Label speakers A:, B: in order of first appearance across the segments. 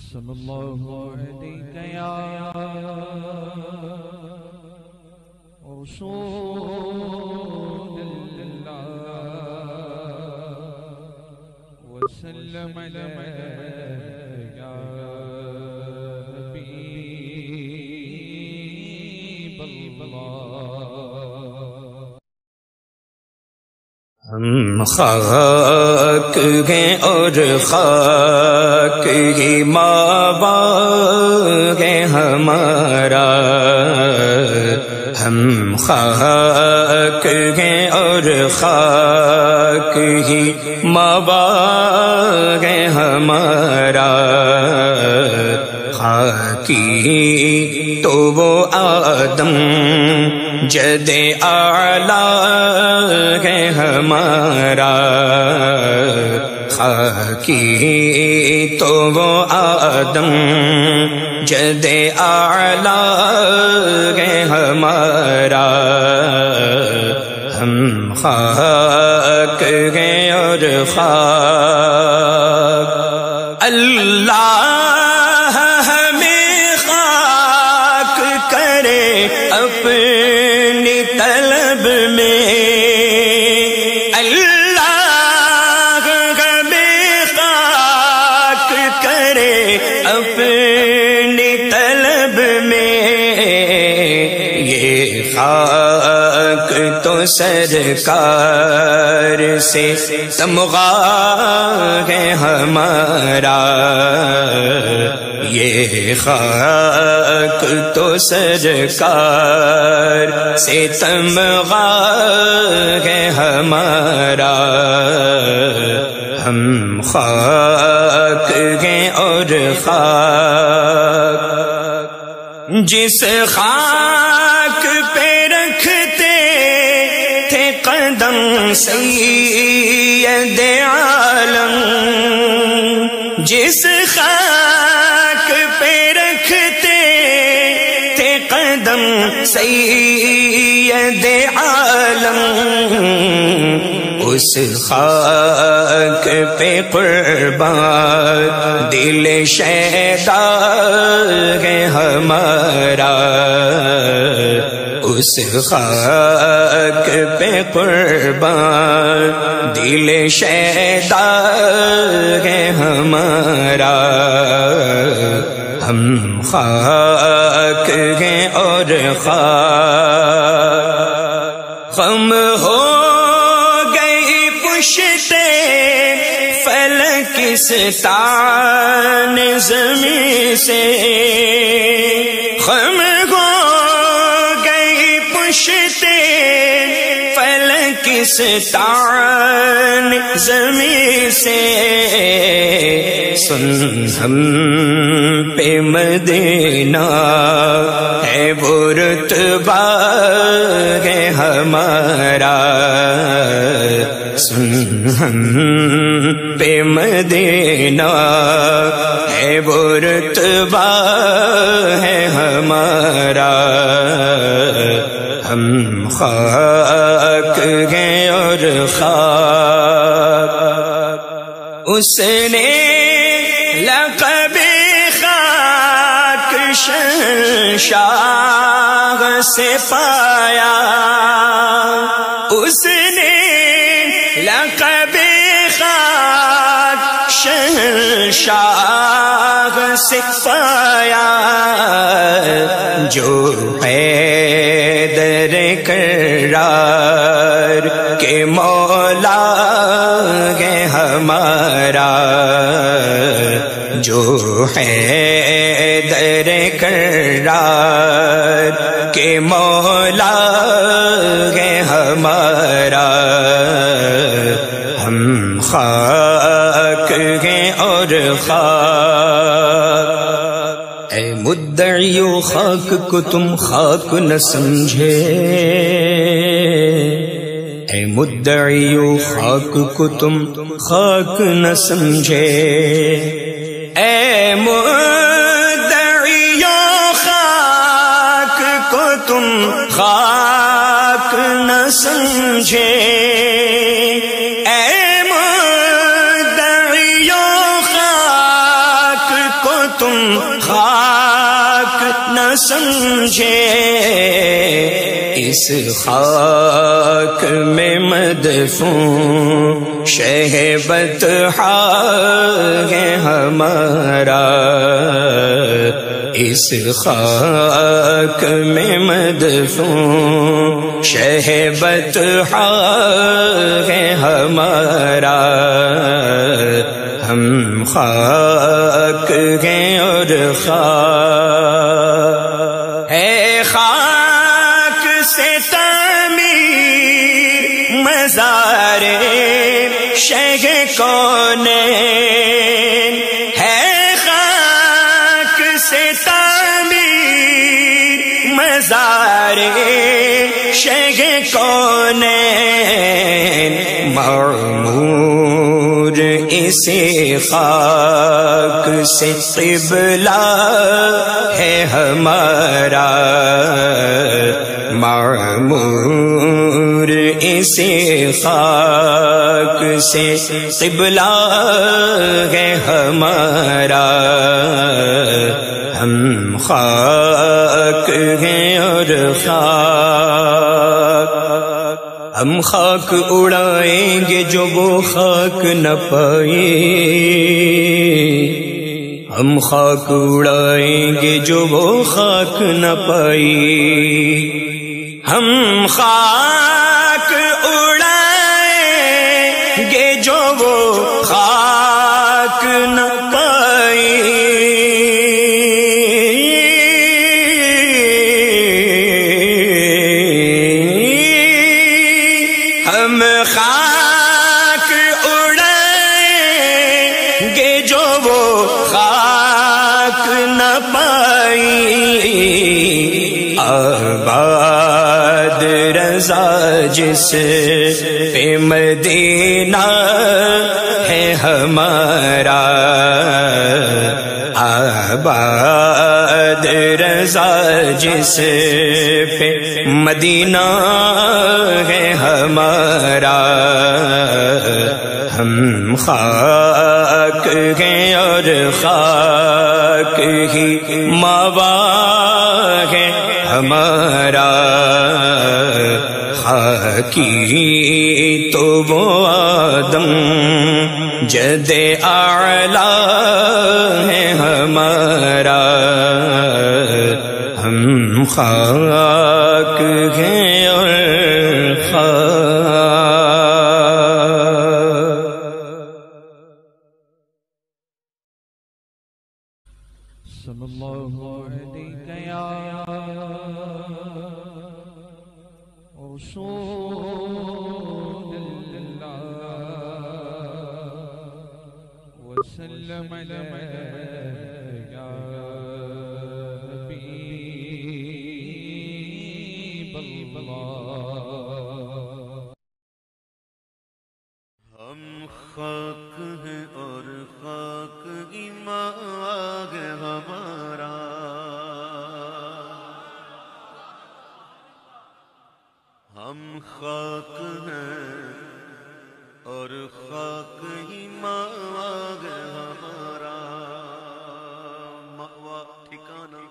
A: صلی اللہ علیہ یا رسول اللہ وسلم علیہ یا حبیب اللہ۔
B: ہم خاک ہیں اور خاک ہی مابعد ہے ہمارا، ہم خاک ہیں اور خاک ہی مابعد ہے ہمارا، خاکی تو وہ آدم جد اعلیٰ ہے ہمارا، خاکی تو وہ آدم جد اعلیٰ ہے ہمارا، ہم خاک ہیں اور خاک اللہ اپنی طلب میں، اللہ ہمیں خاک کرے اپنی طلب میں، یہ خاک تو سرکار سے تمغا ہے ہمارا، یہ خاک تو سرکار سے تمغا ہے ہمارا، ہم خاک ہیں اور خاک جس خاک پہ رکھتے تھے قدم سید عالم، جس خاک پہ رکھتے تھے قدم سید عالم، اس خاک پہ قربان دل شیدا ہے ہمارا، اس خاک پہ قربان دل شیدا ہے ہمارا، ہم خاک ہیں اور خاک غم ہو گئی پشتے فلک ستان زمین سے، غم ہو گئی پشتے فلک ستان زمین سے، سن ہم پہ مدینہ ہے وہ رتبہ ہے ہمارا، سن ہم پہ مدینہ ہے وہ رتبہ ہے ہمارا، ہم خاک ہیں اور خاک اس نے لقب خاک شہنشاہ سے پایا، اس نے لقب خاک شہنشاہ سے پایا، جو حیدر کرار کے مولا ہے ہمارا، جو حیدر کرار کے مولا ہے ہمارا، ہم خاک ہیں اور خاک اے مدعیو خاک کو تم خاک نہ سمجھے، اے مدعیو خاک کو تم خاک نہ سمجھے، اے مدعیو خاک کو تم خاک نہ سمجھے، اے مدعیو خاک کو خاک نہ سمجھے اس خاک میں مدفون شہ بطحا ہے ہمارا اس خاک میں مدفون شہ بطحا ہے ہمارا ہم خاک ہیں اور خاک ہے خاک سے تعمیر مزار شہ کونین ہے خاک سے تعمیر مزار شہ کونین معمور اسی خاک سے قبلہ ہے ہمارا معمور اسی خاک سے قبلہ ہے ہمارا ہم خاک ہیں اور خاک ہم خاک اڑائیں گے جو وہ خاک نہ پائے ہم خاک اڑائیں گے جو وہ خاک نہ پائے ہم خاک اڑائیں گے جو وہ خاک نہ پائے ہم خاک اڑائیں گے جو وہ خاک نہ پائی آباد رضا جس پہ مدینہ ہے ہمارا آباد رضا جس پہ مدینہ ہے ہمارا ہم خاک ہیں اور خاک ہی ماوا ہے ہمارا خاکی تو وہ آدم جد اعلی ہے ہمارا ہم خاک ہیں اور خاک
A: صلی اللہ علیہ یا رسول اللہ وسلم علیہ یا حبیب اللہ
C: ہم خاک ہیں اور خاک ایمان ہے ہمارا ہم خاک ہیں اور خاک ایمان ہے ہمارا مأویٰ ٹھکانہ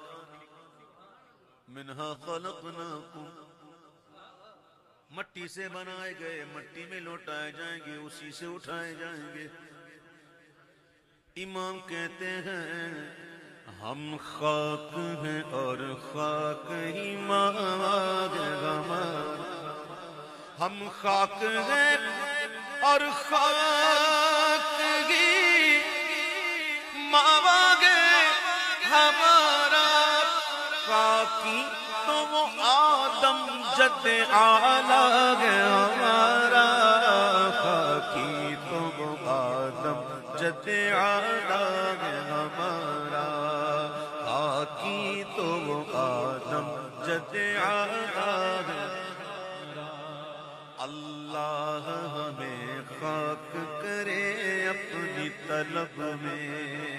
C: منہا خلقناکم مٹی سے بنائے گئے مٹی میں لوٹائے جائیں گے اسی سے اٹھائے جائیں گے امام کہتے ہیں ہم خاک ہیں اور خاک ہی ماغ ہمارا ہم خاک ہیں اور خاک ہی ماغ ہمارا خاکی تو وہ آدم جد اعلیٰ ہے ہمارا خاکی تو وہ آدم جد اعلیٰ ہے ہمارا خاکی تو وہ آدم جد اعلیٰ ہے اللہ ہمیں خاک کرے اپنی طلب میں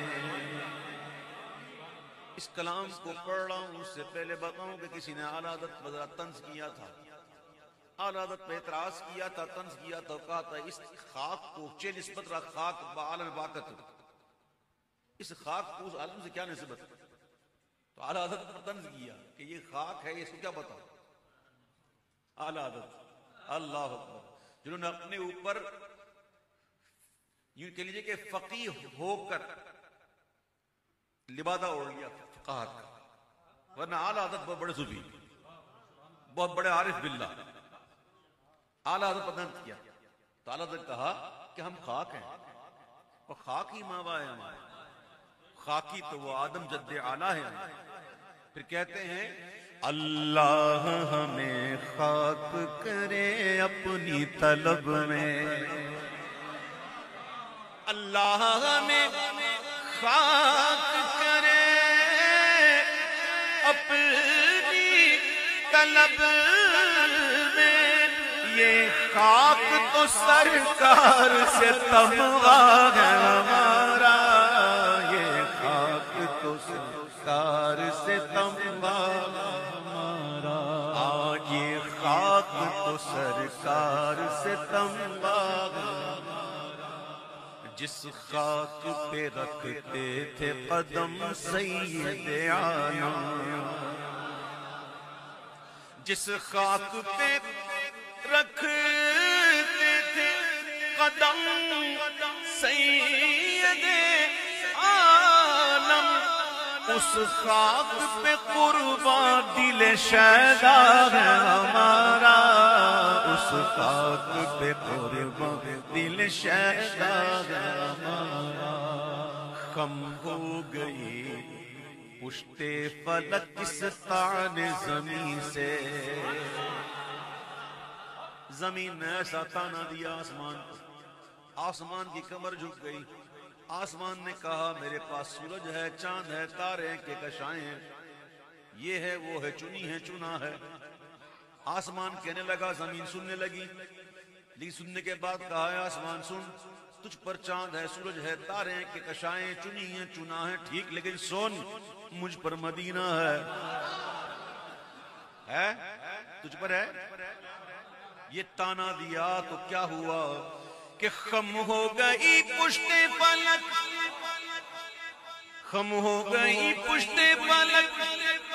C: اس کلام کو پڑھ رہا ہوں اس سے پہلے بتاؤں کہ کسی نے اعلیٰ حضرت پر طنز کیا تھا اعلیٰ حضرت پہ اعتراض کیا تھا طنز کیا تھا کہا تھا اس خاک کو چے نسبت رکھ خاک بعالم باقت اس خاک کو اس عالم سے کیا نسبت؟ تو اعلیٰ حضرت پر طنز کیا کہ یہ خاک ہے، اس کو کیا پتا؟ اعلیٰ حضرت اللہ اکبر، جنہوں نے اپنے اوپر یوں کہہ لیجیے کہ فقیہ ہو کر لبادہ اوڑھ لیا فقاہت کا، ورنہ اعلیٰ حضرت بہت بڑے صوفی، بہت بڑے عارف باللہ، اعلیٰ حضرت پر طنز کیا تو اعلیٰ حضرت کہا کہ ہم خاک ہیں اور خاک ہی ماوا ہے ہمارے، خاکی تو وہ آدم جد اعلیٰ ہے۔ پھر کہتے ہیں
B: اللہ ہمیں خاک کرے اپنی طلب میں، اللہ ہمیں خاک کرے اپنی طلب میں، یہ خاک تو سرکار سے تمغہ ہے ہمارا، یہ خاک تو سرکار سے تمغہ ہمارا، آج یہ خاک تو سرکار سے تمغہ ہمارا، جس خاک پہ رکھتے تھے قدم سید عالم، جس خاک پہ رکھتے تھے قدم سید عالم، اس خاک پہ قربان دل شیدا ہے ہمارا، اس خاک پہ قربان دل شیدا ہے ہمارا، خم ہو گئی پشت فلک اس طعن زمین سے، زمین نے ایسا تانا دیا آسمان کو، آسمان کی کمر جھک گئی، آسمان نے کہا میرے پاس سورج ہے، چاند ہے، تارے ہیں کہ کشائیں ہیں، یہ ہے وہ ہے، چنی ہے چنا ہے، آسمان کہنے لگا، زمین سننے لگی، لیکن سننے کے بعد کہا ہے آسمان سن، تجھ پر چاند ہے، سورج ہے، تارے ہیں کہ کشائیں، چنی ہیں چنا ہے، ٹھیک، لیکن سن مجھ پر مدینہ ہے تجھ پر ہے، یہ تانا دیا تو کیا ہوا کہ خم ہو گئی پشت فلک، خم ہو گئی پشت فلک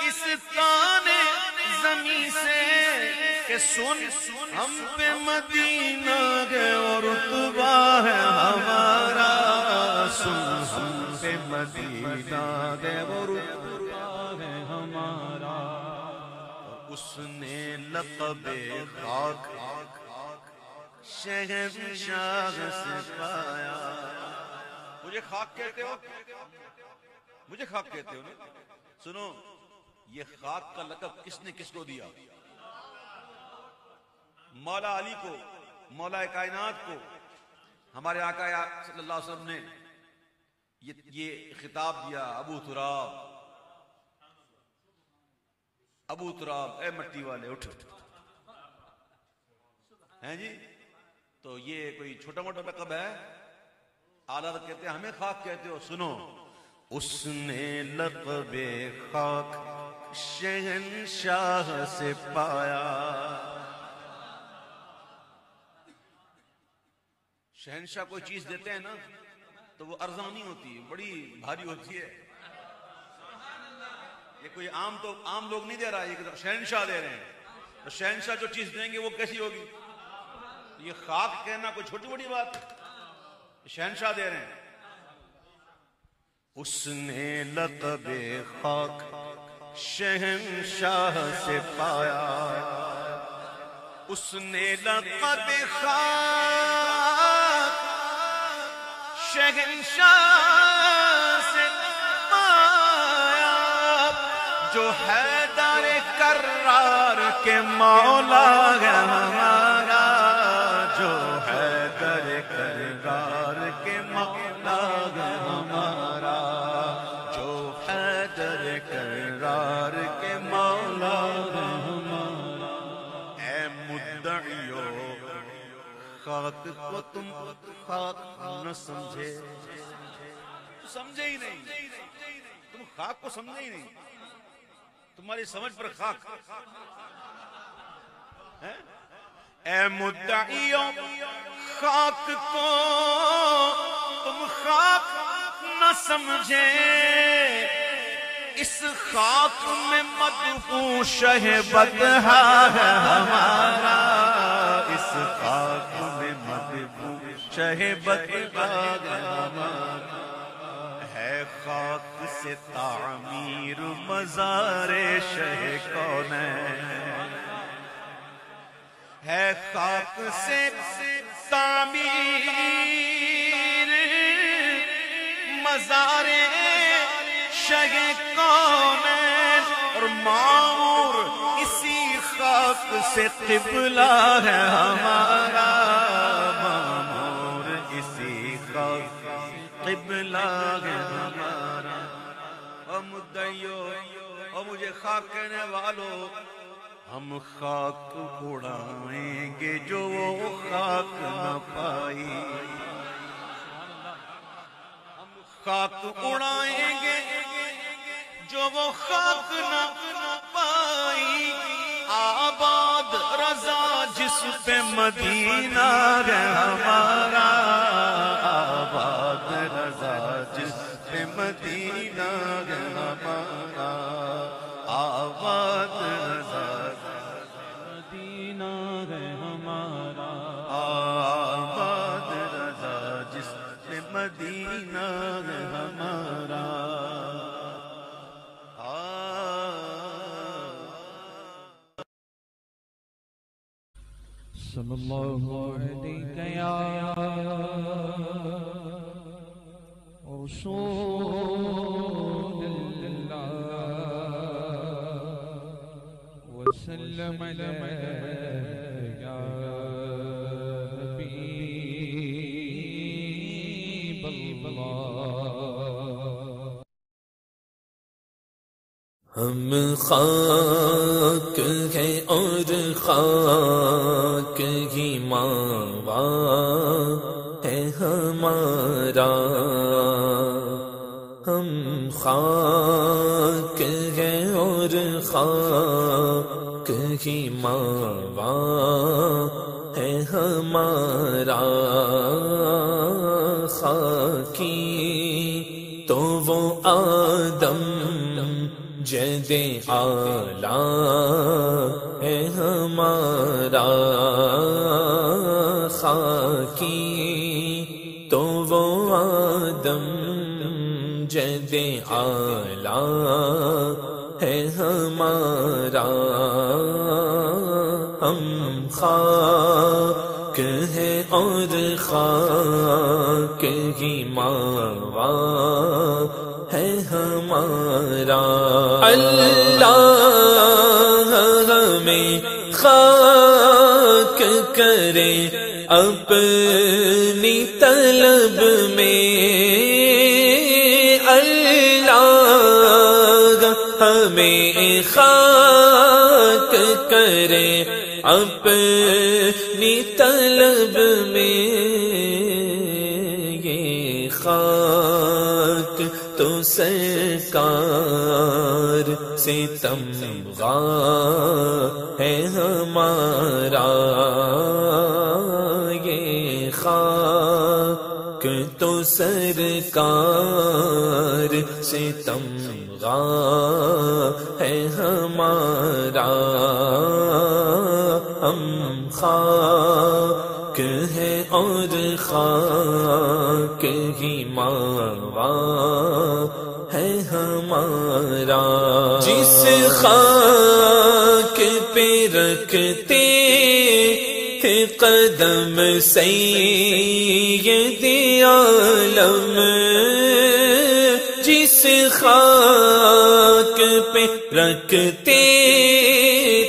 B: اس تانے زمین سے، کہ سن ہم پہ مدینہ ہے اور رتبہ ہے ہمارا، سن ہم پہ مدینہ ہے اور رتبہ ہے ہمارا، اس نے لقب خاک شہنشاہ سے پایا۔
C: مجھے خاک کہتے ہو، مجھے خاک کہتے ہو نا؟ سنو، یہ خاک کا لقب کس نے کس کو دیا؟ مولا علی کو، مولا کائنات کو، ہمارے آقا صلی اللہ علیہ وسلم نے یہ خطاب دیا، ابو تراب، ابو تراب، اے مٹی والے اٹھ، ہیں جی؟ تو یہ کوئی چھوٹا موٹا لقب ہے؟ اعلیٰ کہتے ہیں ہمیں خاک کہتے ہو؟ سنو،
B: اس نے لقب خاک شہنشاہ سے پایا۔
C: شہنشاہ کوئی چیز دیتے ہیں نا تو وہ ارزانی ہوتی ہے، بڑی بھاری ہوتی ہے، یہ کوئی عام لوگ نہیں دے رہا، یہ شہنشاہ دے رہے ہیں، تو شہنشاہ جو چیز دیں گے وہ کیسی ہوگی؟ یہ خاک کہنا کوئی چھوٹی بڑی بات ہے، شہنشاہ دے رہے ہیں۔
B: اس نے لقب خاک شہنشاہ سے پایا، اس نے لقب خاک شہنشاہ سے پایا، جو حیدر کرار کے مولا ہے ہمارا، جو حیدر کرار کے مولا ہے ہمارا، جو حیدر کرار کے مولا ہے ہمارا۔ اے مدعیو خاک کو تم خاک نہ سمجھے،
C: سمجھے ہی نہیں، تم خاک کو سمجھے ہی نہیں، تمہاری سمجھ پر خاک ہے۔
B: اے مدعیو خاک کو تم خاک نہ سمجھے اس خاک میں مدفون شہبت ہے ہمارا، اس خاک میں مدفون شہبت ہے ہمارا، ہے خاک سے تعمیر مزار شہ کونین، ہے خاک سے تعمیر مزار شہ کونین، اور معمور اسی خاک سے قبلہ ہے ہمارا، معمور اسی خاک قبلہ ہے ہمارا۔ او مدعیو، او مجھے خاک کہنے والو، ہم خاک اڑائیں گے جو وہ خاک نہ پائی، ہم خاک اڑائیں گے جو وہ خاک نہ پائی، آباد رضا جس پہ مدینہ ہے ہمارا، آباد رضا جس پہ مدینہ ہے ہمارا، آباد رضا
A: مدینہ ہے ہمارا،
B: آباد رضا جس پہ مدینہ ہے ہمارا۔
A: صلی اللہ علیہ یا رسول اللہ وسلم علیہ یا حبیب اللہ۔
D: ہم خاک ہیں اور خاک ہی ماوا ہے ہمارا، ہم خاک ہیں اور خاک ہی ماوا ہے ہمارا، خاکی تو وہ آدم جد اعلیٰ ہے ہمارا، خاکی تو وہ آدم جد اعلیٰ ہے ہمارا، ہم خاک ہے اور خاک ہی ماوا ہے ہمارا، اللہ ہمیں خاک کرے اپنی طلب میں، اللہ ہمیں خاک کرے اپنی طلب میں، یہ خاک تو سرکار ستمگار ہے ہمارا، یہ خاک تو سرکار ستمگار ہے ہمارا، ہم خاک ہے اور خاک ہی ماوا ہے ہمارا، جس خاک پہ رکھتے تھے قدم سید عالم، جس خاک پہ رکھتے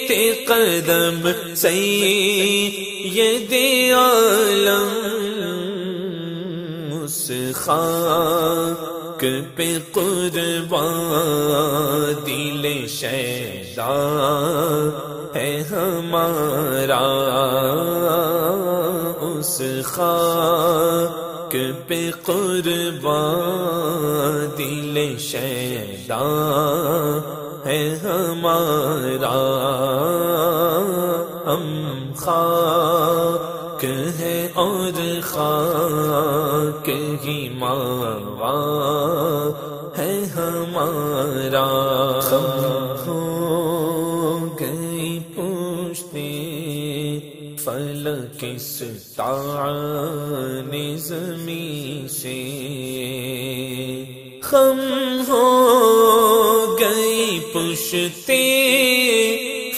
D: تھے قدم سید عالم، اس خاک پہ قربان دل شیدا ہے ہمارا، اس خاک پہ قربان دل شیدا ہے ہمارا، ہم خاک ہے اور خاک ہی ماوا ہمارا خم ہو گئی پوچھتے فلک استعان زمین سے خم ہو گئی پشتے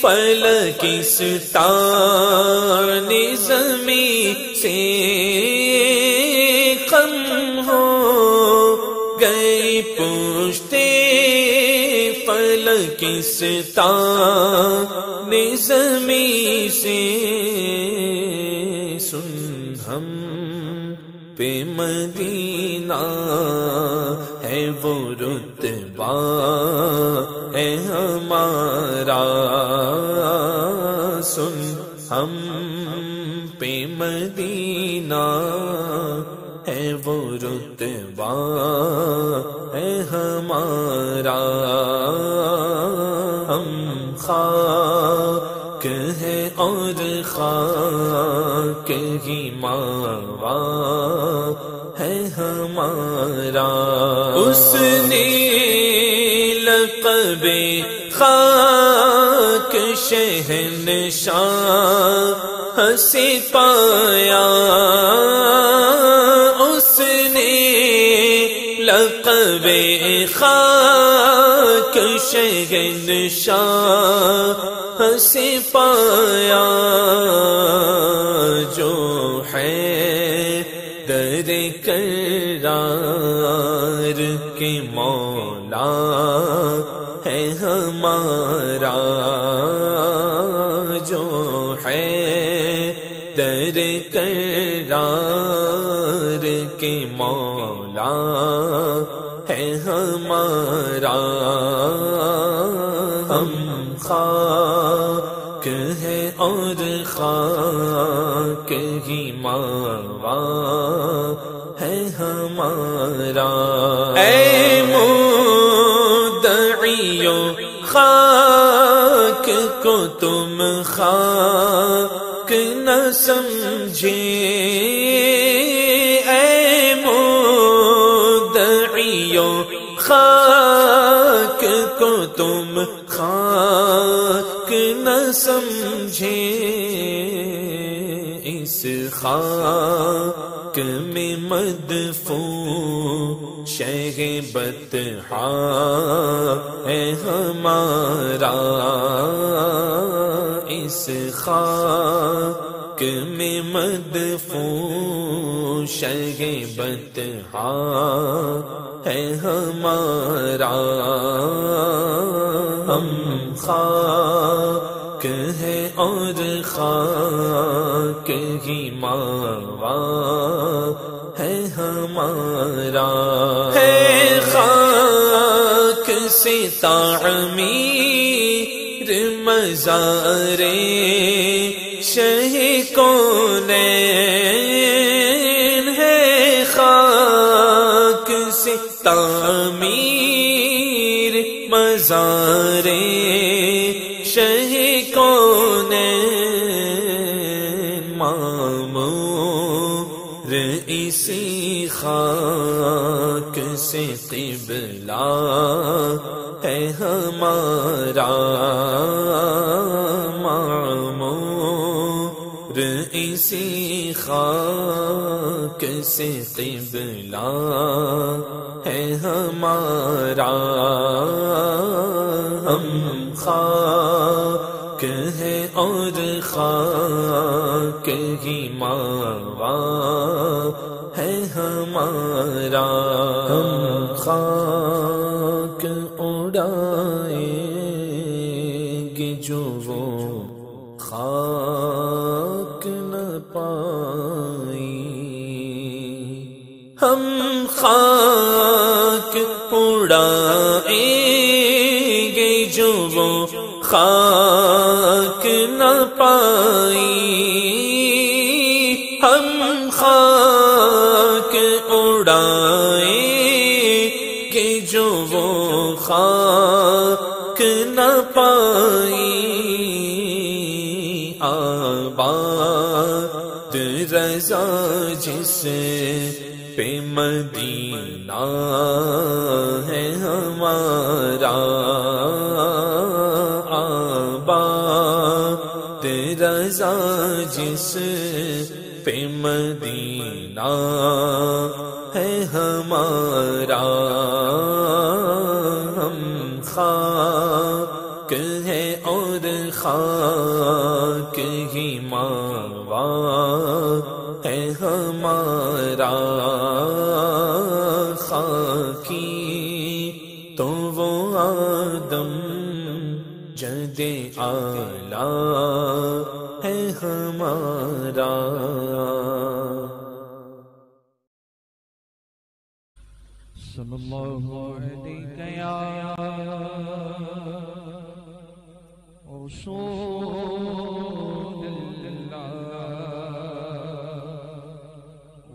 D: فلک استعان زمین سے خم ہو گئی پشتے فلک استعان زمین سے سن ہم پہ مدینہ ہے وہ رتبہ ہے ہمارا سن ہم پہ مدینہ ہے وہ رتبہ ہے ہمارا ہم خاک ہے اور خاک ہی ماوا ہے ہمارا اس نے لقب خاک شہنشاہ سے پایا اس نے لقب خاک شہنشاہ سے پایا جو ہے در کرار کے مولا ہے ہمارا جو ہے در کرار کے مولا ہے ہمارا ہم خاک ہے اور خاک ہی ماوا ہے ہمارا اے مدعیو خاک کو تم خاک نہ سمجھے اے مدعیو خاک کو تم خاک نہ سمجھے اس خاک میں مدفون شہ بطحا ہے ہمارا اس خاک میں مدفون شہ بطحا ہے ہمارا ہم خاک ہے اور خاک ہی ماوا ہے ہمارا ہے خاک سے تعمیر مزار شہ کونین ہے خاک سے تعمیر مزار شہ کونین معمور اسی خاک سے قبلہ ہے ہمارا معمور اسی خاک سے قبلہ ہے ہمارا ہم خاک ہے اور خاک ہی ماوا ہے ہمارا ہم خاک اڑائیں گے جو وہ خاک نہ پائی ہم خاک اڑائیں گے جو وہ خاک نہ پائی ہم خاک اڑائیں گے جو وہ خاک نہ پائی آباد رضا جس پہ مدینہ ہے ہمارا ہمارا آباد رضا جس پہ مدینہ ہے ہمارا، ہم خاک ہے اور خاک ہی ماوا ہے ہمارا، خاکی تو وہ آدم جد اعلیٰ ہے ہمارا۔
A: صلی اللہ علیہ یا رسول اللہ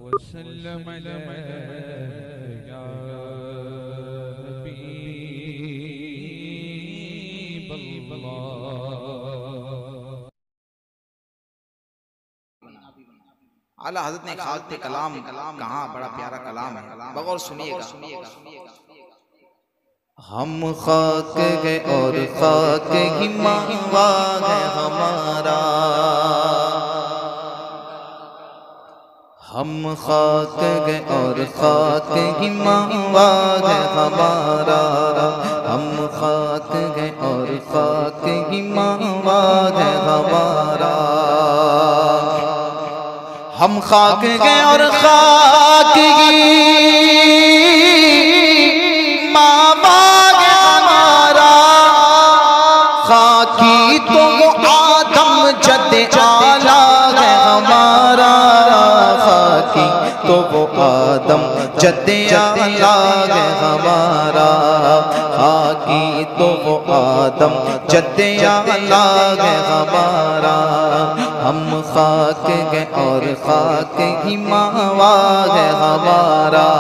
A: وسلم علیہ یا حبیب اللہ۔
E: اعلیٰ حضرت نے خاک پہ کلام کہاں، بڑا پیارا کلام ہے، بغور سنیے گا۔ ہم خاک ہے اور خاک ہی ماوا ہے ہمارا، ہم خاک ہے اور خاک ہی ماوا ہے ہمارا، ہم خاک ہے اور خاک ہی ماوا ہے ہمارا، ہم خاک گئے اور خاک ہی ماوا ہے ہمارا، خاکی تو وہ آدم جد اعلیٰ ہے ہمارا، خاکی تو وہ آدم جد اعلیٰ ہے ہمارا، خاکی تو وہ آدم جد اعلیٰ ہے ہمارا، ہم خاک گئے اور خاک ہی ماوا ہے ہمارا۔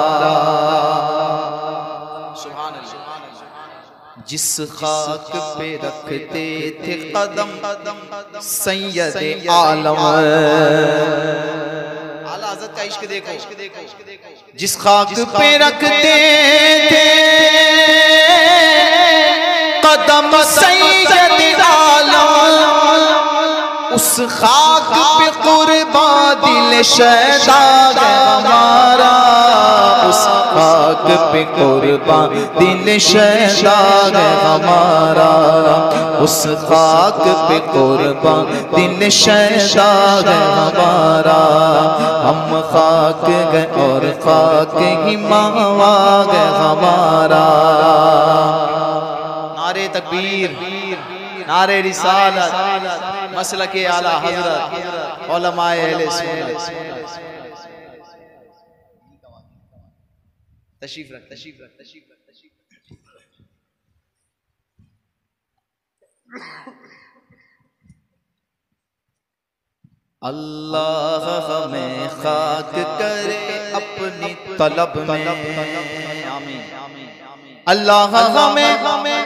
E: جس خاک پہ رکھتے تھے قدم سید عالم، اعلیٰ حضرت کا عشق دیکھو، جس خاک پہ رکھتے تھے قدم سید عالم، اس خاک پہ قربان دل شیدا ہے ہمارا، اس خاک پہ قربان دل شیدا ہے ہمارا، اس خاک پہ قربان دل شیدا ہے ہمارا، ہم خاک گئے اور خاک ہی ماوا ہے ہمارا۔ نعرہ تکبیر، نعرہ رسالت، مسلک اعلیٰ حضرت، علماء اہل سنت۔ تشریف رکھ، تشریف رکھ، تشریف رکھ، تشریف رکھ۔ اللہ ہمیں خاک کرے اپنی طلب میں، آمین۔ اللہ ہمیں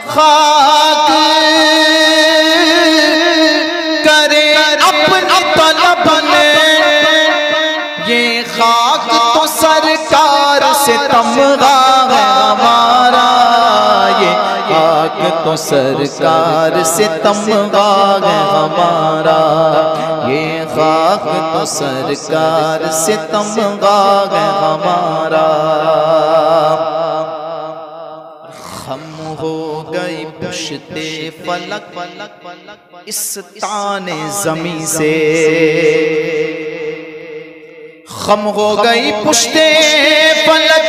E: خاک کرے اپنی طلب میں، یہ خاک تو سرکار سے تمغہ ہے ہمارا، یہ خاک تو سرکار سے تمغہ ہے ہمارا، یہ خاک تو سرکار سے تمغہ ہے ہمارا، ہم ہو گئی پشتے فلک اس تان زمین سے، خم ہو گئی پشتے فلک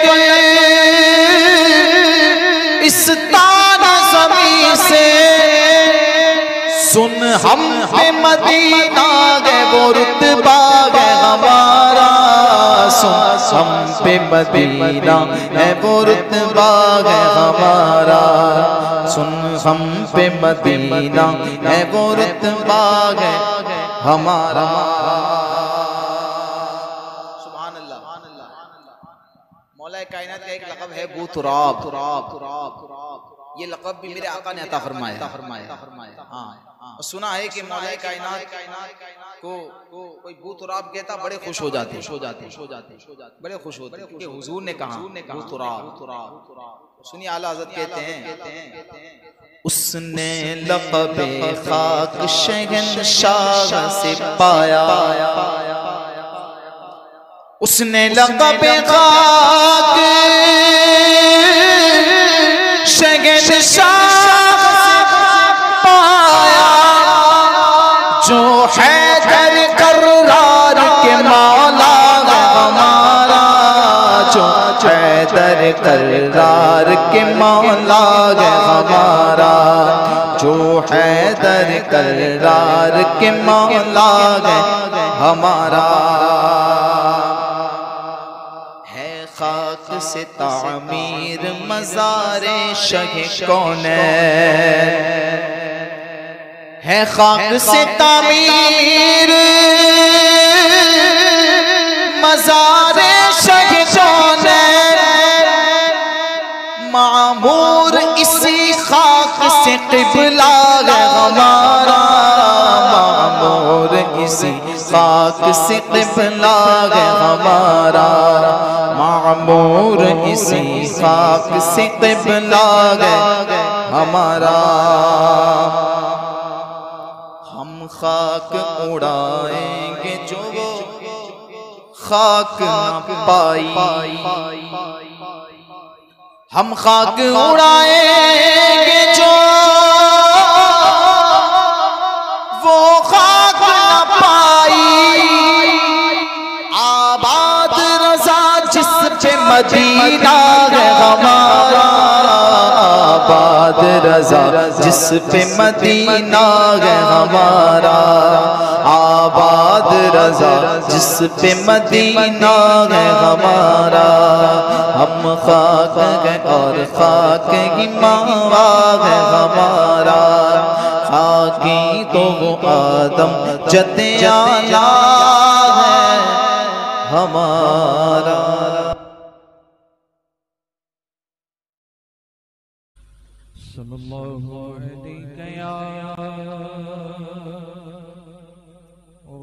E: اس تان زمین سے، سن ہم پہ مدینہ گئے وہ رتبہ ہے ہمارا، سن ہم پہ مدینہ ہے وہ رتبہ ہے ہمارا، سن ہم پہ مدینہ ہے وہ رتبہ ہے ہمارا۔ سبحان اللہ، مولا کائنات کا ایک لقب ہے ابو تراب، یہ لقب بھی میرے آقا نے عطا فرمایا۔ ہاں سنا ہے کہ مولا کائنات کو کوئی ابو تراب کہتا بڑے خوش ہو جاتے، بڑے خوش ہوتے، کیونکہ حضور نے کہا ابو تراب۔ سنیے اعلیٰ حضرت کہتے ہیں اس نے لقب خاک شہنشاہ سے پایا، اس نے لقب خاک شہنشاہ پایا، جو حیدر کرار کے مولا ہمارا، جو حیدر کرار کے مولا ہمارا، جو حیدر کرار کے مولا ہمارا، ہے خاک سے تعمیر مزار شہ کونین، ہے خاک سے تعمیر مزار شہ کونین، معمور اسی خاک سے قبلہ ہے ہمارا، معمور اسی خاک سے قبلہ ہے ہمارا، معمور اسی خاک سے قبلہ ہے ہمارا، ہم خاک اڑائیں گے جو وہ خاک نہ پائی، ہم خاک اڑائیں گے جو وہ خاک نہ پائی، آباد رضا جس پہ مدینہ ہے ہمارا، آباد رضا جس پہ مدینہ ہے ہمارا، آباد رضا جس پہ مدینہ ہے ہمارا، ہم خاک ہیں اور خاک ہی ماوا ہے ہمارا، خاکی تو وہ آدم جد اعلیٰ ہے ہمارا۔
A: صلی اللہ علیہ یا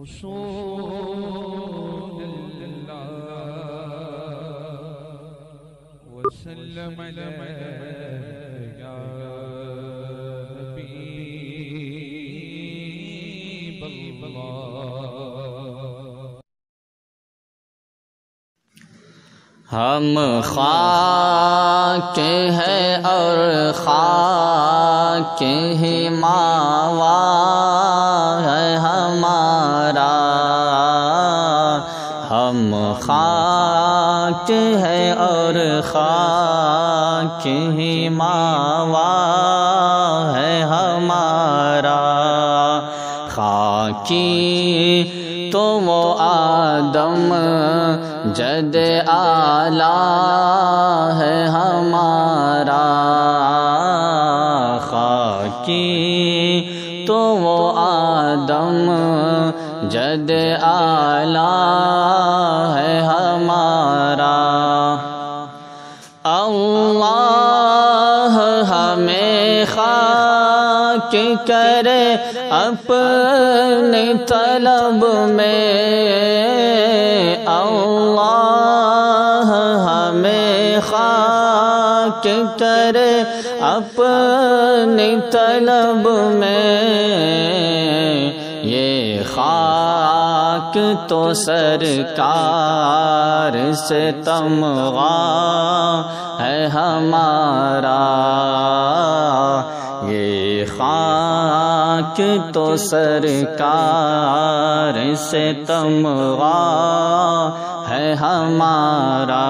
A: رسول اللہ وسلم علیہ یا حبیب اللہ۔
F: ہم خاک ہیں اور خاک ہی ماوا ہے ہمارا، ہم خاک ہیں اور خاک ہی ماوا ہے ہمارا، خاکی تو وہ آدم جد اعلیٰ ہے ہمارا، خاکی تو وہ آدم جد اعلیٰ ہے ہمارا، اللہ ہمیں خاک کرے اپنی طلب میں، اللہ ہمیں خاک کرے اپنی طلب میں، یہ خاک تو سرکار سے تمغا ہے ہمارا، یہ خاک تو سرکار سے تمغا ہے ہمارا،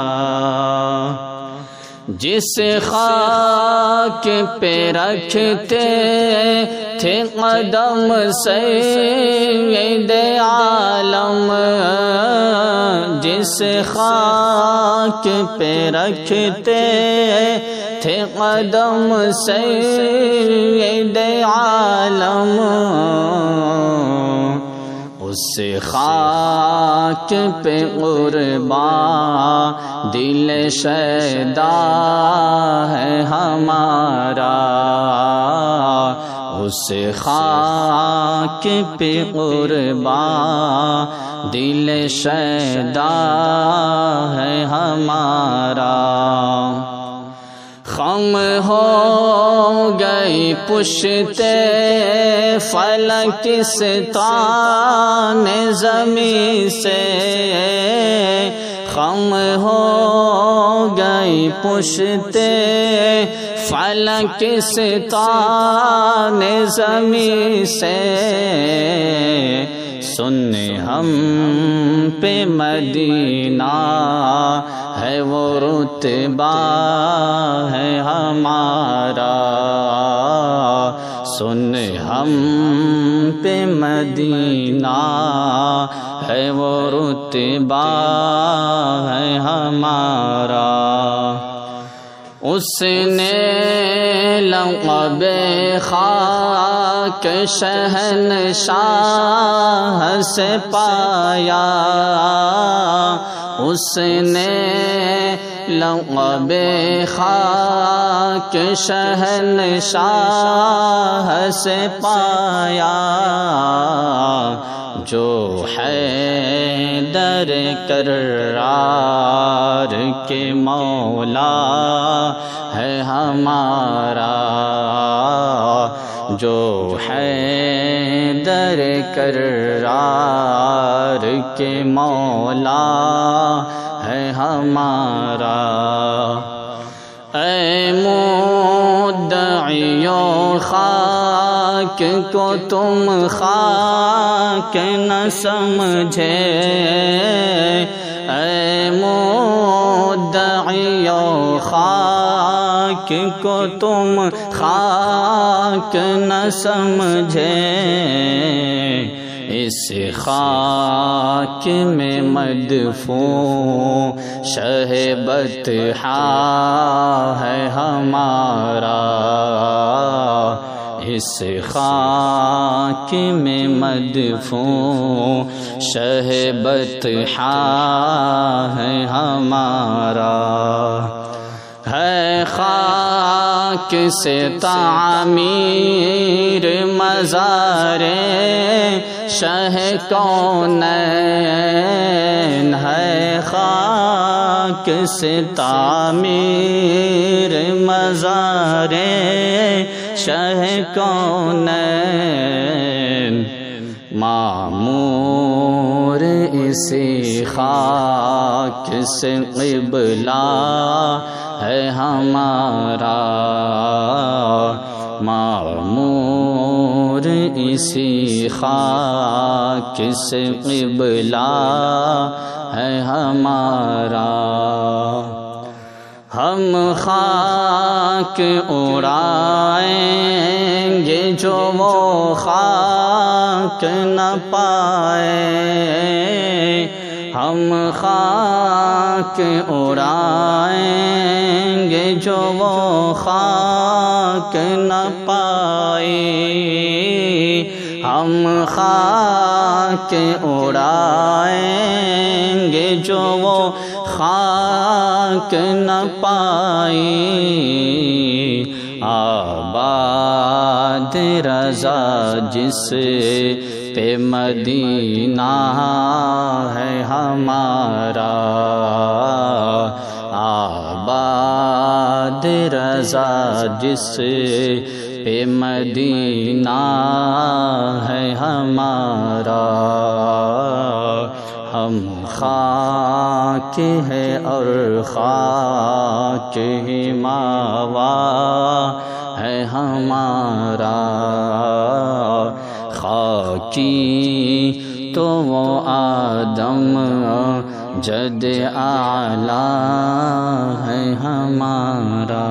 F: جس خاک پہ رکھتے تھے قدم سید عالم، جس خاک پہ رکھتے تھے قدم سید عالم، اس خاک پہ قربان دل شیدا ہے ہمارا، اس خاک پہ قربان دل شیدا ہے ہمارا۔ خم ہو گئی پشتے فلک ستان زمین سے، خم ہو گئی پشتے فلک ستان زمین سے، سن ہم پہ مدینہ ہے وہ رتبہ ہے ہمارا، سن ہم پہ مدینہ ہے وہ رتبہ ہے ہمارا۔ اس نے لقب خاک شہنشاہ سے پایا، اس نے لقب خاک شہنشاہ سے پایا، جو حیدر کرار کے مولا ہے ہمارا، جو حیدر کرار کے مولا ہے ہمارا۔ اے مدعیوں خاک کو تم خاک نہ سمجھے، اے مدعیوں خاک کو تم خاک نہ سمجھے، اس خاک میں مدفون شہ بطحا ہے ہمارا، اس خاک میں مدفون شہ بطحا ہے ہمارا۔ ہے خاک سے تعمیر مزار شہ کونین، ہے خاک سے تعمیر مزار شہ کونین، معمور اسی خاک سے قبلہ ہے ہمارا، معمور اسی خاک سے قبلہ ہے ہمارا۔ ہم خاک اڑائیں گے جو وہ خاک نہ پائے، ہم خاک اڑائیں گے جو وہ خاک نہ پائے، ہم خاک اڑائیں گے جو وہ خاک نہ پائی۔ آباد رضا جس پہ مدینہ ہے ہمارا، آباد رضا جس پہ مدینہ ہے ہمارا، ہم خاک ہے اور خاک ہی ماوا ہے ہمارا، خاکی تو وہ آدم جد اعلیٰ ہے ہمارا۔